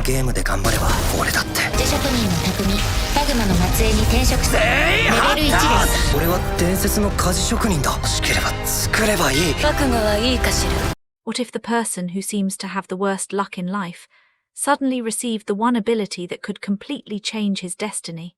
のゲームで頑張れば俺だって。自職人の匠パグマの末裔に転職するレベル1です。俺は伝説の鍛冶職人だ。欲しければ作ればいい。覚悟はいいかしら。 What if the person who seems to have the worst luck in life suddenly received the one ability that could completely change his destiny?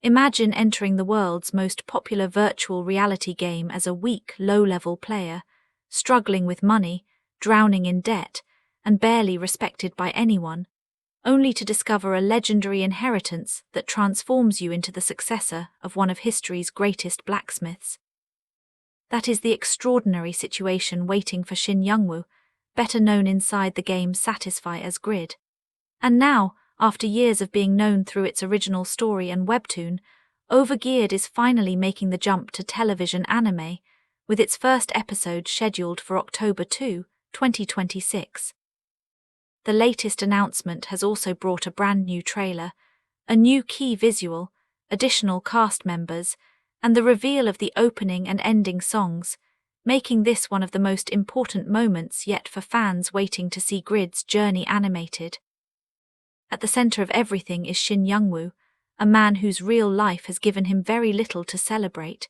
Imagine entering the world's most popular virtual reality game as a weak, low-level player, struggling with money, drowning in debt, and barely respected by anyone, only to discover a legendary inheritance that transforms you into the successor of one of history's greatest blacksmiths. That is the extraordinary situation waiting for Shin Youngwoo, better known inside the game Satisfy as Grid. And now, after years of being known through its original story and webtoon, Overgeared is finally making the jump to television anime, with its first episode scheduled for October 2, 2026. The latest announcement has also brought a brand new trailer, a new key visual, additional cast members, and the reveal of the opening and ending songs, making this one of the most important moments yet for fans waiting to see Grid's journey animated. At the center of everything is Shin Youngwoo, a man whose real life has given him very little to celebrate.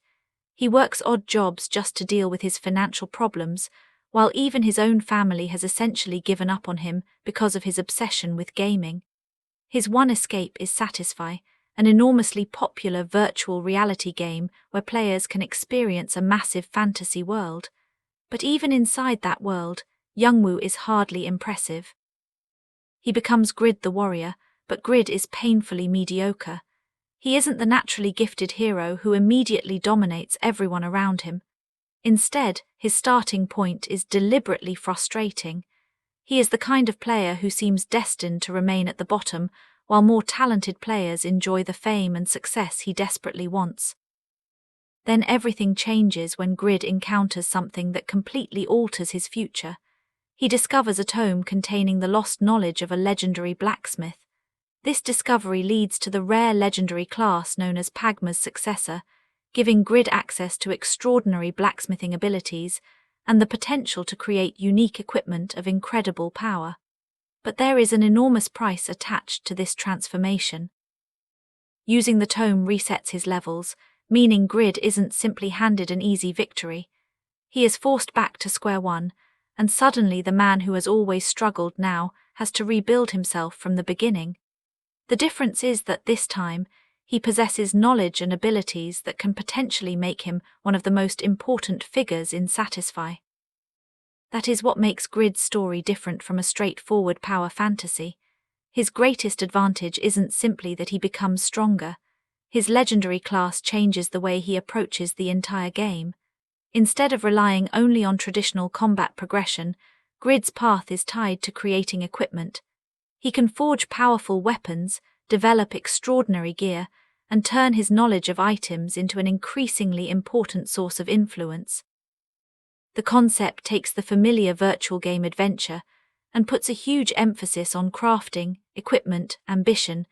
He works odd jobs just to deal with his financial problems, while even his own family has essentially given up on him because of his obsession with gaming. His one escape is Satisfy, an enormously popular virtual reality game where players can experience a massive fantasy world. But even inside that world, Youngwoo is hardly impressive. He becomes Grid the warrior, but Grid is painfully mediocre. He isn't the naturally gifted hero who immediately dominates everyone around him. Instead, his starting point is deliberately frustrating. He is the kind of player who seems destined to remain at the bottom, while more talented players enjoy the fame and success he desperately wants. Then everything changes when Grid encounters something that completely alters his future. He discovers a tome containing the lost knowledge of a legendary blacksmith. This discovery leads to the rare legendary class known as Pagma's successor, giving Grid access to extraordinary blacksmithing abilities and the potential to create unique equipment of incredible power. But there is an enormous price attached to this transformation. Using the tome resets his levels, meaning Grid isn't simply handed an easy victory. He is forced back to square one, and suddenly the man who has always struggled now has to rebuild himself from the beginning. The difference is that this time, he possesses knowledge and abilities that can potentially make him one of the most important figures in Satisfy. That is what makes Grid's story different from a straightforward power fantasy. His greatest advantage isn't simply that he becomes stronger. His legendary class changes the way he approaches the entire game. Instead of relying only on traditional combat progression, Grid's path is tied to creating equipment. He can forge powerful weapons, develop extraordinary gear, and turn his knowledge of items into an increasingly important source of influence. The concept takes the familiar virtual game adventure and puts a huge emphasis on crafting, equipment, ambition,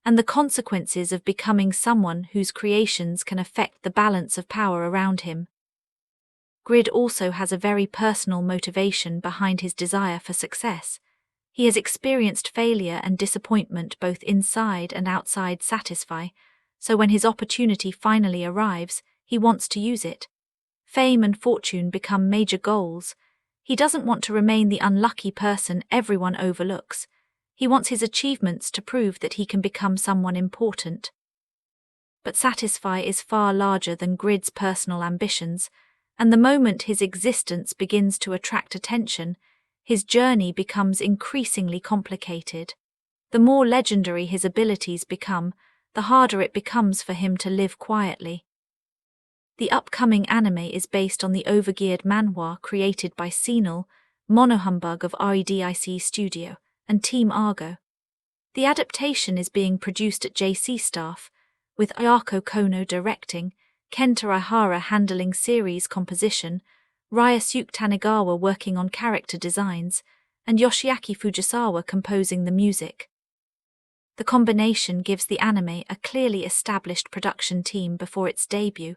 and the consequences of becoming someone whose creations can affect the balance of power around him. Grid also has a very personal motivation behind his desire for success. He has experienced failure and disappointment both inside and outside Satisfy, so when his opportunity finally arrives, he wants to use it. Fame and fortune become major goals. He doesn't want to remain the unlucky person everyone overlooks. He wants his achievements to prove that he can become someone important. But Satisfy is far larger than Grid's personal ambitions, and the moment his existence begins to attract attention, his journey becomes increasingly complicated. The more legendary his abilities become, the harder it becomes for him to live quietly. The upcoming anime is based on the Overgeared manhwa created by Senal, Monohumbug of REDIC Studio, and Team Argo. The adaptation is being produced at J.C.STAFF, with Ayako Kono directing, Kenta Ihara handling series composition, Ryosuke Tanigawa working on character designs, and Yoshiaki Fujisawa composing the music. The combination gives the anime a clearly established production team before its debut,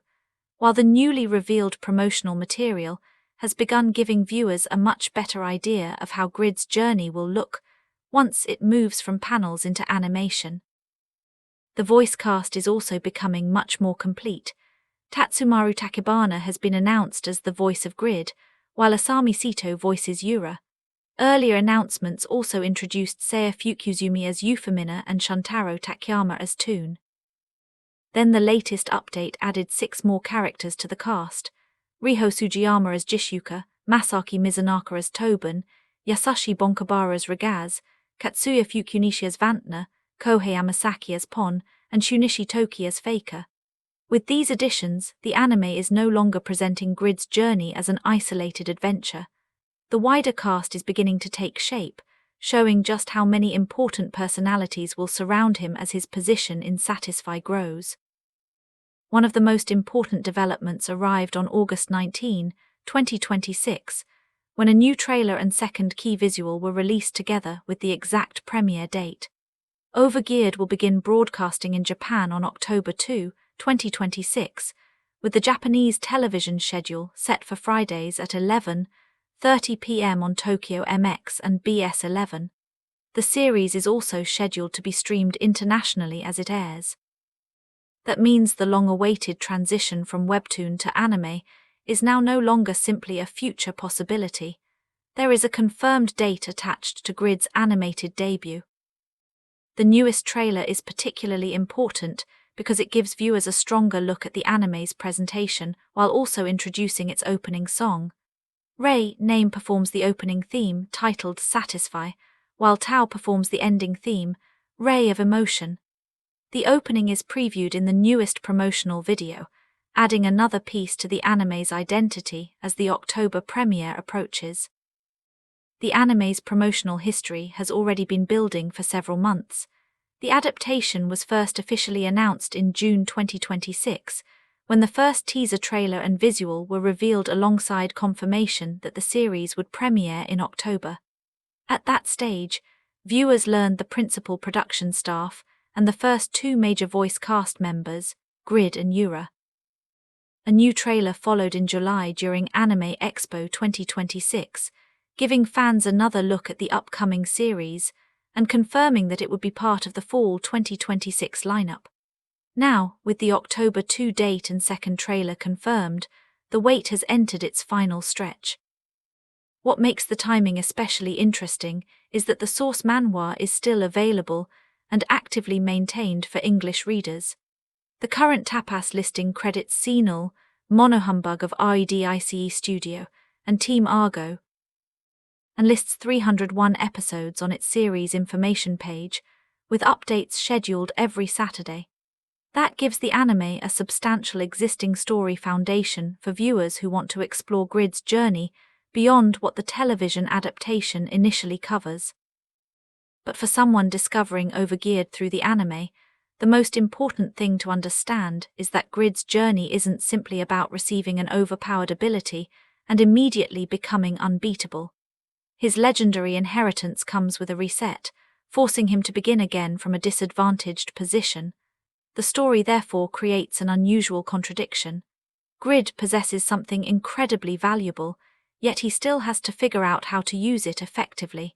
while the newly revealed promotional material has begun giving viewers a much better idea of how Grid's journey will look once it moves from panels into animation. The voice cast is also becoming much more complete. Tatsumaru Tachibana has been announced as the voice of Grid, while Asami Seto voices Yura. Earlier announcements also introduced Saya Fukuzumi as Euphemina and Shuntaro Takayama as Toon. Then the latest update added 6 more characters to the cast: Riho Sugiyama as Jishuka, Masaaki Mizunaka as Toban, Yasushi Bonkobara as Regas, Katsuya Fukunishi as Vantner, Kohei Amasaki as Pon, and Shunichi Toki as Faker. With these additions, the anime is no longer presenting Grid's journey as an isolated adventure. The wider cast is beginning to take shape, showing just how many important personalities will surround him as his position in Satisfy grows. One of the most important developments arrived on August 19, 2026, when a new trailer and second key visual were released together with the exact premiere date. OVERGEARED will begin broadcasting in Japan on October 2, 2026, with the Japanese television schedule set for Fridays at 11:30 p.m. on Tokyo MX and BS11. The series is also scheduled to be streamed internationally as it airs. That means the long-awaited transition from Webtoon to anime is now no longer simply a future possibility. There is a confirmed date attached to Grid's animated debut. The newest trailer is particularly important because it gives viewers a stronger look at the anime's presentation while also introducing its opening song. Rei Name performs the opening theme, titled Satisfy, while Tao performs the ending theme, Ray of Emotion. The opening is previewed in the newest promotional video, adding another piece to the anime's identity as the October premiere approaches. The anime's promotional history has already been building for several months. The adaptation was first officially announced in June 2026, when the first teaser trailer and visual were revealed alongside confirmation that the series would premiere in October. At that stage, viewers learned the principal production staff and the first 2 major voice cast members, Grid and Yura. A new trailer followed in July during Anime Expo 2026, giving fans another look at the upcoming series and confirming that it would be part of the fall 2026 lineup. Now, with the October 2 date and second trailer confirmed, the wait has entered its final stretch. What makes the timing especially interesting is that the source manhwa is still available and actively maintained for English readers. The current tapas listing credits Senal, Monohumbug of REDICE Studio, and Team Argo, and lists 301 episodes on its series information page, with updates scheduled every Saturday. That gives the anime a substantial existing story foundation for viewers who want to explore Grid's journey beyond what the television adaptation initially covers. But for someone discovering OVERGEARED through the anime, the most important thing to understand is that Grid's journey isn't simply about receiving an overpowered ability and immediately becoming unbeatable. His legendary inheritance comes with a reset, forcing him to begin again from a disadvantaged position. The story therefore creates an unusual contradiction. Grid possesses something incredibly valuable, yet he still has to figure out how to use it effectively.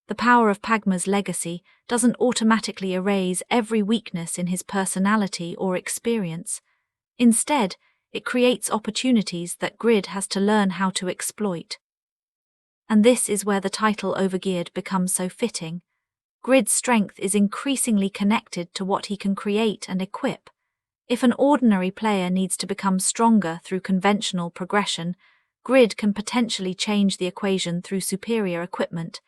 The power of Pagma's legacy doesn't automatically erase every weakness in his personality or experience. Instead, it creates opportunities that Grid has to learn how to exploit. And this is where the title OVERGEARED becomes so fitting. Grid's strength is increasingly connected to what he can create and equip. If an ordinary player needs to become stronger through conventional progression, Grid can potentially change the equation through superior equipment.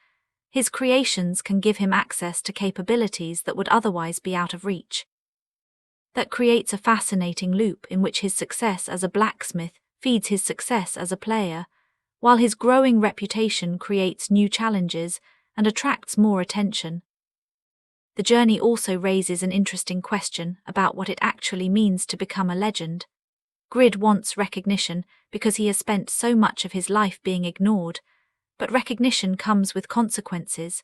His creations can give him access to capabilities that would otherwise be out of reach. That creates a fascinating loop in which his success as a blacksmith feeds his success as a player, while his growing reputation creates new challenges and attracts more attention. The journey also raises an interesting question about what it actually means to become a legend. Grid wants recognition because he has spent so much of his life being ignored, but recognition comes with consequences.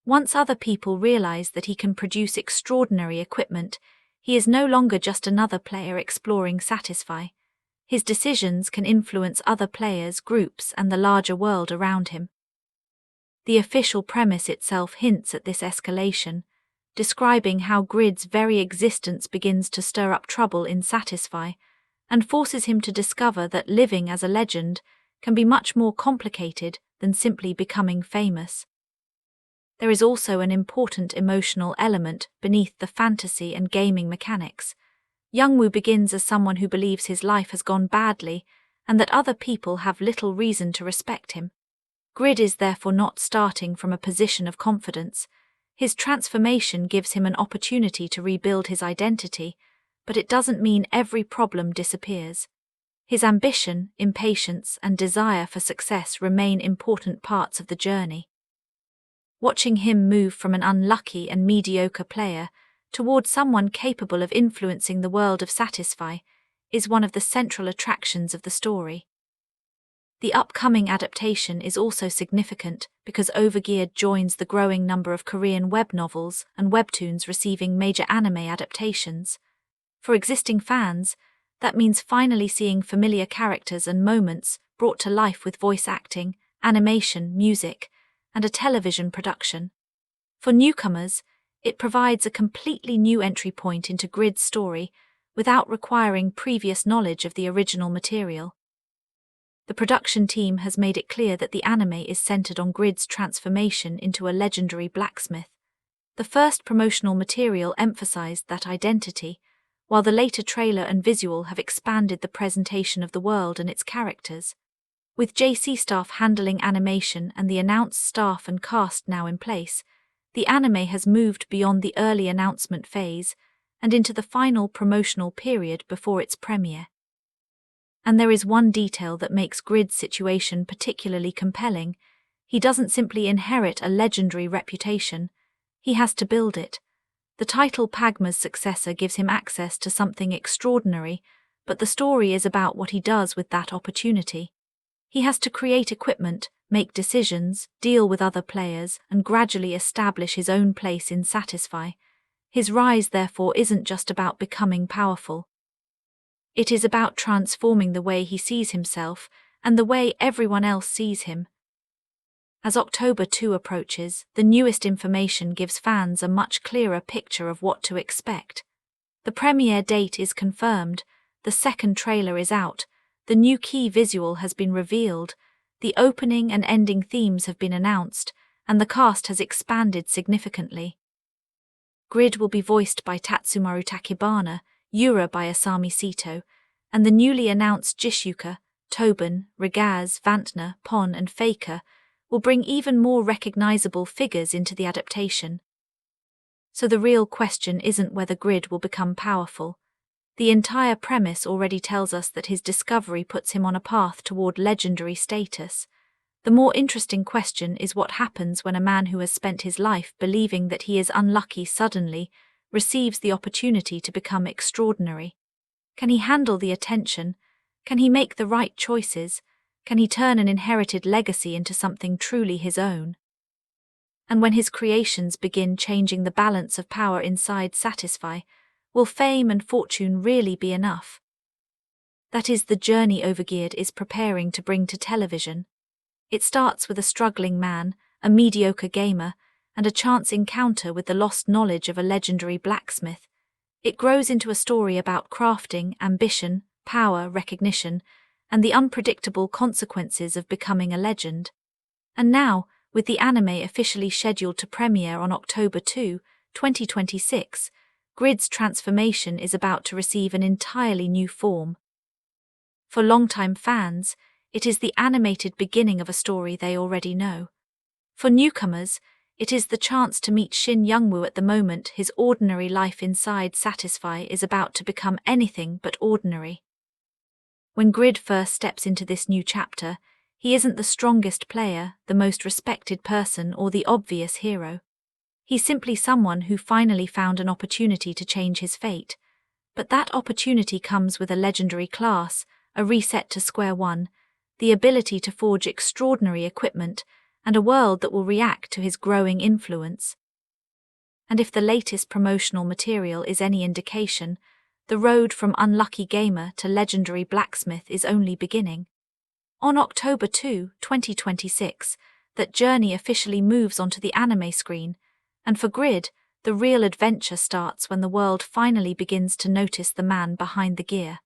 Once other people realize that he can produce extraordinary equipment, he is no longer just another player exploring Satisfy. His decisions can influence other players, groups, and the larger world around him. The official premise itself hints at this escalation, describing how Grid's very existence begins to stir up trouble in Satisfy, and forces him to discover that living as a legend can be much more complicated than simply becoming famous. There is also an important emotional element beneath the fantasy and gaming mechanics. Youngwoo begins as someone who believes his life has gone badly and that other people have little reason to respect him. Grid is therefore not starting from a position of confidence. His transformation gives him an opportunity to rebuild his identity, but it doesn't mean every problem disappears. His ambition, impatience, and desire for success remain important parts of the journey. Watching him move from an unlucky and mediocre player toward someone capable of influencing the world of Satisfy is one of the central attractions of the story. The upcoming adaptation is also significant because Overgeared joins the growing number of Korean web novels and webtoons receiving major anime adaptations. For existing fans, that means finally seeing familiar characters and moments brought to life with voice acting, animation, music, and a television production. For newcomers, it provides a completely new entry point into Grid's story without requiring previous knowledge of the original material. The production team has made it clear that the anime is centered on Grid's transformation into a legendary blacksmith. The first promotional material emphasized that identity, while the later trailer and visual have expanded the presentation of the world and its characters. With J.C.STAFF handling animation and the announced staff and cast now in place, the anime has moved beyond the early announcement phase and into the final promotional period before its premiere. And there is one detail that makes Grid's situation particularly compelling. He doesn't simply inherit a legendary reputation, he has to build it. The title Pagma's successor gives him access to something extraordinary, but the story is about what he does with that opportunity. He has to create equipment, make decisions, deal with other players, and gradually establish his own place in Satisfy. His rise, therefore, isn't just about becoming powerful. It is about transforming the way he sees himself and the way everyone else sees him. As October 2 approaches, the newest information gives fans a much clearer picture of what to expect. The premiere date is confirmed, the second trailer is out, the new key visual has been revealed, the opening and ending themes have been announced, and the cast has expanded significantly. Grid will be voiced by Tatsumaru Tachibana, Yura by Asami Seto, and the newly announced Jishuka, Toban, Regas, Vantner, Pon, and Faker will bring even more recognizable figures into the adaptation. So the real question isn't whether Grid will become powerful. The entire premise already tells us that his discovery puts him on a path toward legendary status. The more interesting question is what happens when a man who has spent his life believing that he is unlucky suddenly receives the opportunity to become extraordinary. Can he handle the attention? Can he make the right choices? Can he turn an inherited legacy into something truly his own? And when his creations begin changing the balance of power inside Satisfy, will fame and fortune really be enough? That is the journey Overgeared is preparing to bring to television. It starts with a struggling man, a mediocre gamer, and a chance encounter with the lost knowledge of a legendary blacksmith. It grows into a story about crafting, ambition, power, recognition, and the unpredictable consequences of becoming a legend. And now, with the anime officially scheduled to premiere on October 2, 2026, Grid's transformation is about to receive an entirely new form. For longtime fans, it is the animated beginning of a story they already know. For newcomers, it is the chance to meet Shin Youngwoo at the moment his ordinary life inside Satisfy is about to become anything but ordinary. When Grid first steps into this new chapter, he isn't the strongest player, the most respected person, or the obvious hero. He's simply someone who finally found an opportunity to change his fate. But that opportunity comes with a legendary class, a reset to square one, the ability to forge extraordinary equipment, and a world that will react to his growing influence. And if the latest promotional material is any indication, the road from unlucky gamer to legendary blacksmith is only beginning. On October 2, 2026, that Journey officially moves onto the anime screen, and for Grid, the real adventure starts when the world finally begins to notice the man behind the gear.